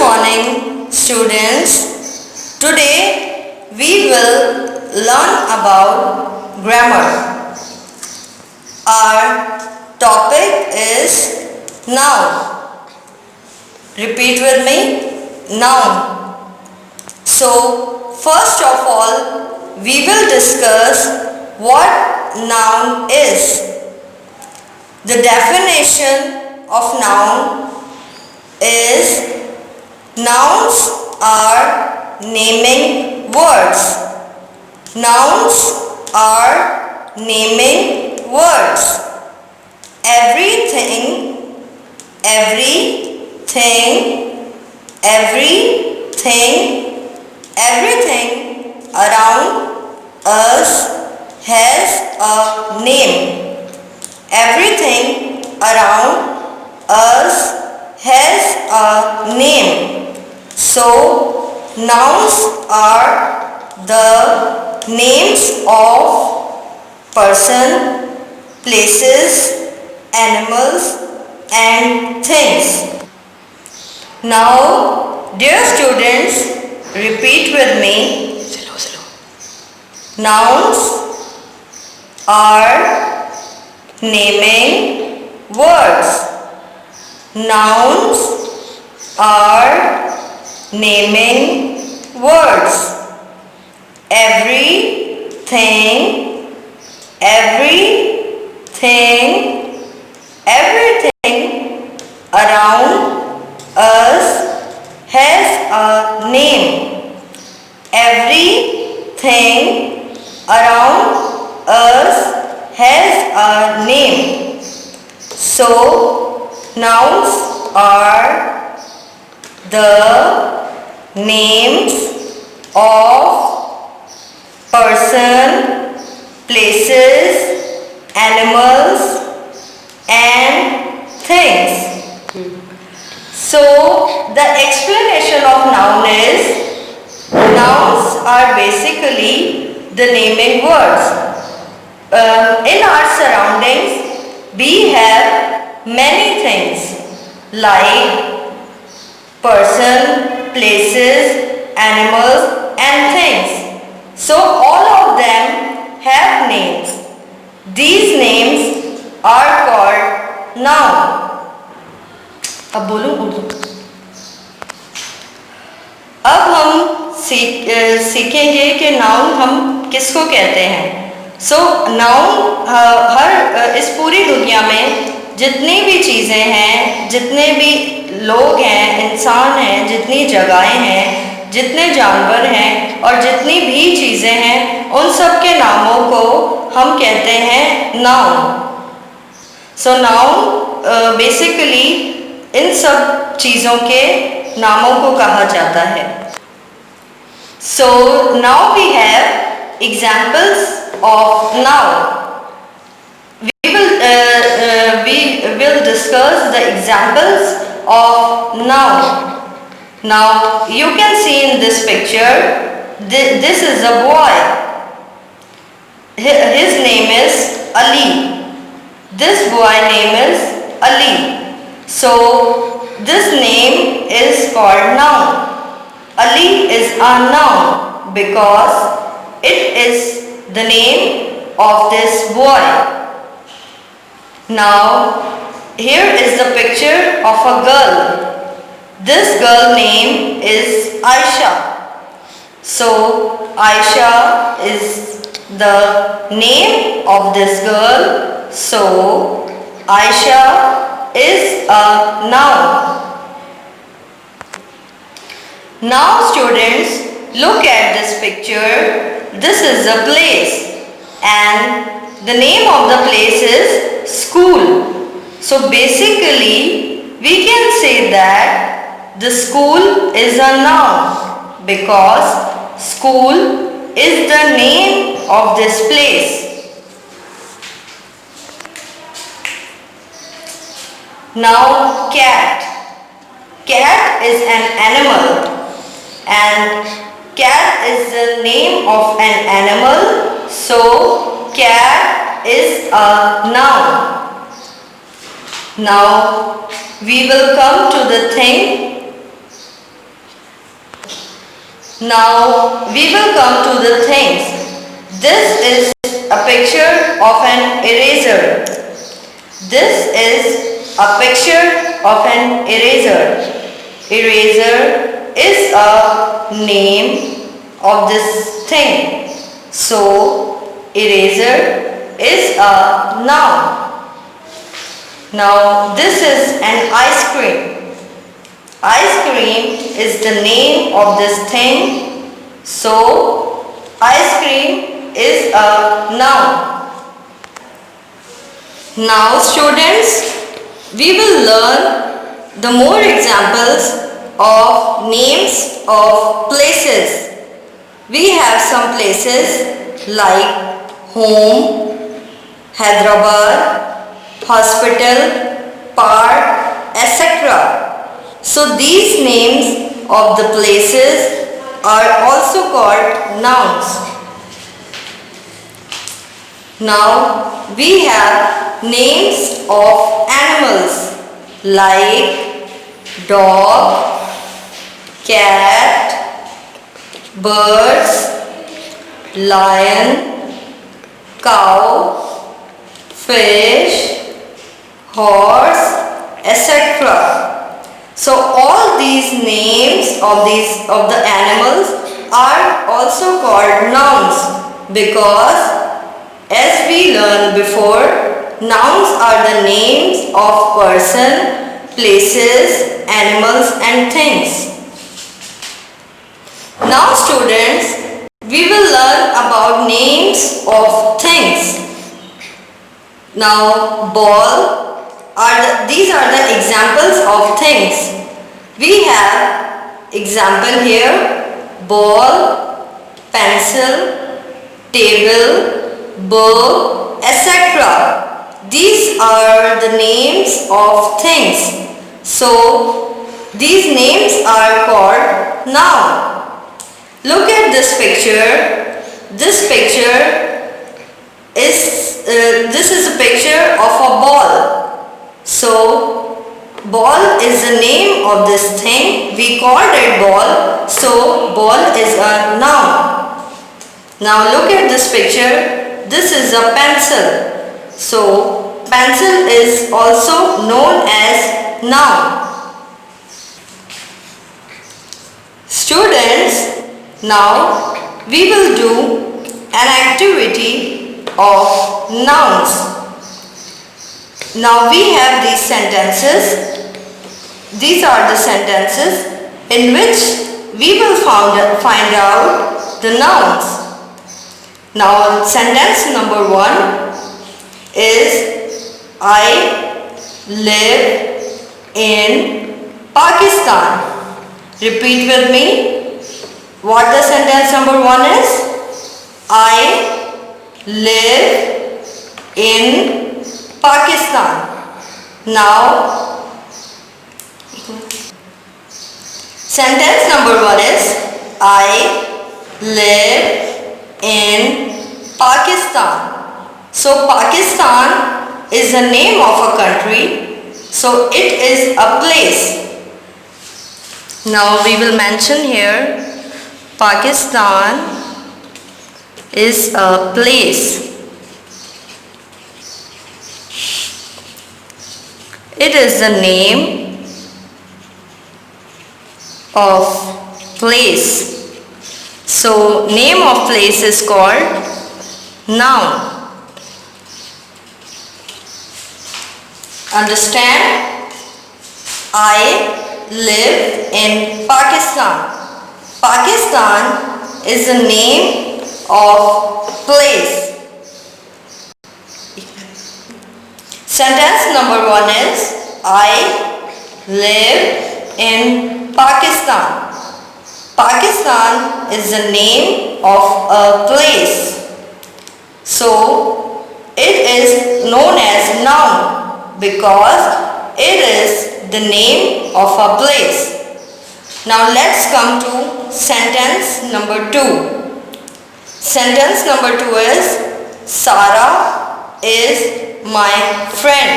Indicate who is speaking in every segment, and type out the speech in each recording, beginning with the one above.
Speaker 1: morning, students. Today we will learn about grammar. Our topic is noun. Repeat with me, noun. So, first of all, we will discuss what noun is. The definition of noun is nouns are naming words. Nouns are naming words. Everything, everything, everything, everything around us has a name. Everything around us has a name. So, nouns are the names of person, places, animals and things. Now, dear students, repeat with me. Nouns are naming words. Nouns are naming words. Everything, everything, everything around us has a name. Everything around us has a name. So, nouns are the names of person, places, animals and things. So, the explanation of noun is, nouns are basically the naming words. In our surroundings, we have many things like person, places, animals and things. So all of them have names. These names are called noun. अब बोलो उर्दू. अब हम सीखेंगे कि noun हम किसको कहते हैं. सो नाउन हर इस पूरी दुनिया में जितनी भी चीज़ें हैं, जितने भी लोग हैं, इंसान हैं, जितनी जगहें हैं, जितने जानवर हैं और जितनी भी चीज़ें हैं, उन सब के नामों को हम कहते हैं नाउन. सो नाउन बेसिकली इन सब चीज़ों के नामों को कहा जाता है. So now we have examples of noun. We will discuss the examples of noun. Now you can see in this picture, this is a boy. His name is Ali. This boy name is Ali. So this name is called noun. Ali is a noun because it is the name of this boy. Now, here is the picture of a girl. This girl name is Aisha. So, Aisha is the name of this girl. So, Aisha is a noun. Now, students, look at this picture. This is a place and the name of the place is school. So basically we can say that the school is a noun because school is the name of this place. Now cat. Cat is an animal and cat is the name of an animal, so cat is a noun. Now we will come to the thing Now we will come to the things. This is a picture of an eraser. This is a picture of an eraser. Eraser is a name of this thing. So eraser is a noun. Now this is an ice cream. Ice cream is the name of this thing. So ice cream is a noun. Now students, we will learn the more examples of names of places. We have some places like home, Hyderabad, hospital, park, etc. So these names of the places are also called nouns. Now we have names of animals like dog, cat, birds, lion, cow, fish, horse, etc. So all these names of the animals are also called nouns because as we learned before, nouns are the names of person, places, animals and things. Now students, we will learn about names of things. Now these are the examples of things. We have example here: ball, pencil, table, book, etc. These are the names of things. So these names are called noun. Look at this picture. This is a picture of a ball. So ball is the name of this thing. We called it ball. So ball is a noun. Now look at this picture. This is a pencil. So pencil is also known as noun. Students, now we will do an activity of nouns. Now we have these sentences. These are the sentences in which we will find out the nouns. Now sentence number 1 is I live in Pakistan. Repeat with me what the sentence number 1 is. I live in Pakistan. Now sentence number 1 is I live in Pakistan. So Pakistan is the name of a country. So it is a place. Now we will mention here Pakistan is a place. It is the name of place. So name of place is called noun. Understand? I live in Pakistan. Pakistan is the name of place. Sentence number 1 is I live in Pakistan. Pakistan is the name of a place. So it is known as noun because it is the name of a place. Now let's come to sentence number 2. Sentence number 2 is Sarah is my friend.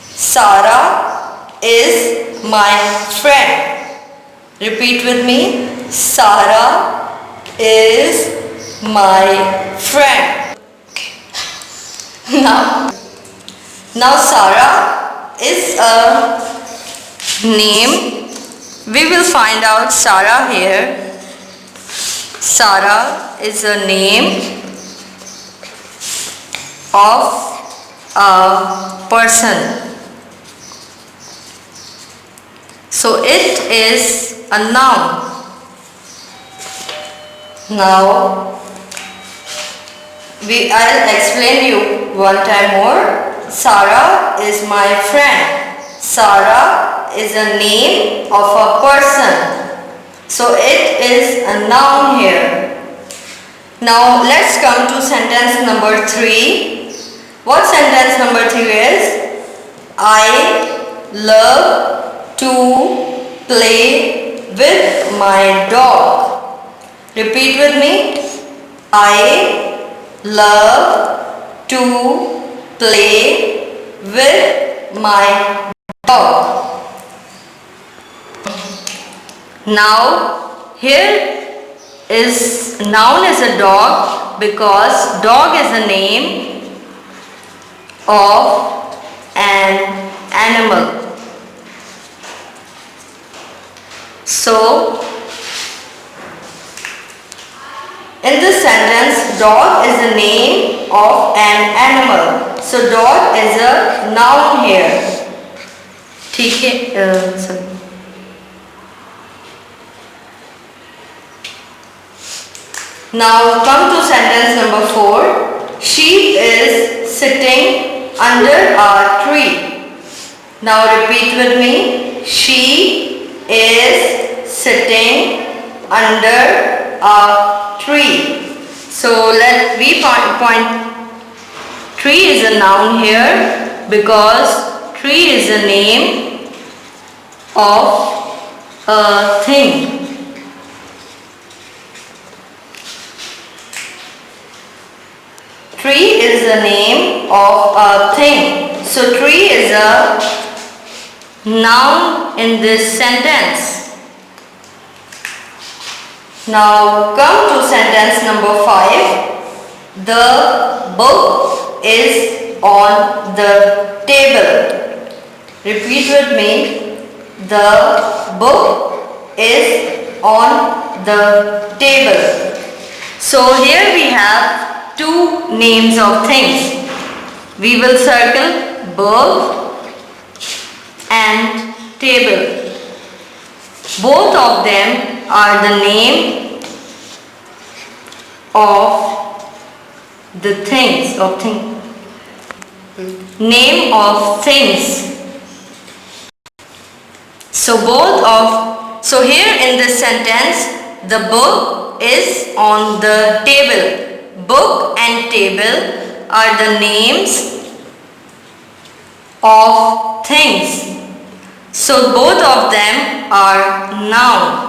Speaker 1: Sarah is my friend. Repeat with me. Sarah is my friend. Now Sarah is a name. We will find out Sarah here. Sarah is a name of a person. So it is a noun. Now I'll explain you one time more. Sarah is my friend. Sarah is a name of a person. So it is a noun here. Now let's come to sentence number 3. What sentence number 3 is? I love to play with my dog. Repeat with me. I love to play with my dog. Now here is noun is a dog because dog is a name of an animal. So in this sentence, dog is the name of an animal. So dog is a noun here. ठीक है sorry. Now come to sentence number 4. She is sitting under a tree. Now repeat with me. She is sitting under a tree. So let we point tree is a noun here because tree is a name of a thing. Tree is the name of a thing. So tree is a noun in this sentence. Now come to sentence number 5. The book is on the table. Repeat with me. The book is on the table. So here we have two names of things. We will circle book and table. Both of them are the name of the things name of things. So here in this sentence, the book is on the table. Book and table are the names of things. So both of them are noun.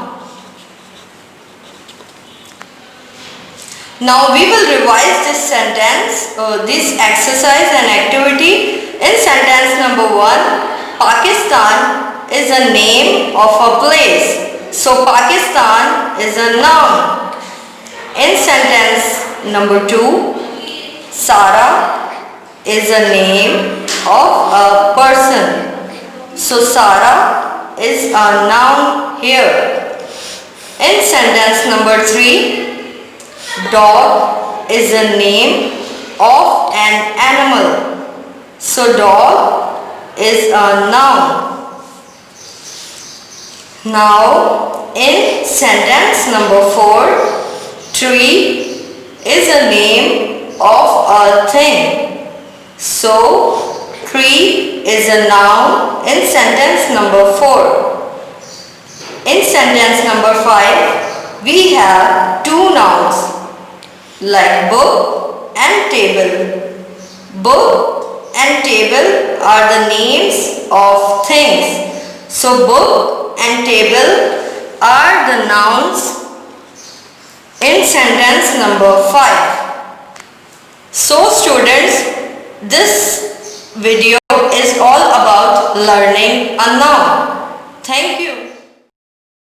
Speaker 1: Now we will revise this sentence, this exercise and activity. In sentence number 1, Pakistan is a name of a place. So Pakistan is a noun. In sentence number 2, Sarah is a name of a person. So Sarah is a noun here. In sentence number 3, dog is a name of an animal. So dog is a noun. Now in sentence number 4, tree is a name of a thing. So tree is a noun in sentence number 4. In sentence number 5, we have two nouns like book and table. Book and table are the names of things. So book and table are the nouns in sentence number 5. So students, this video is all about learning a noun. Thank you.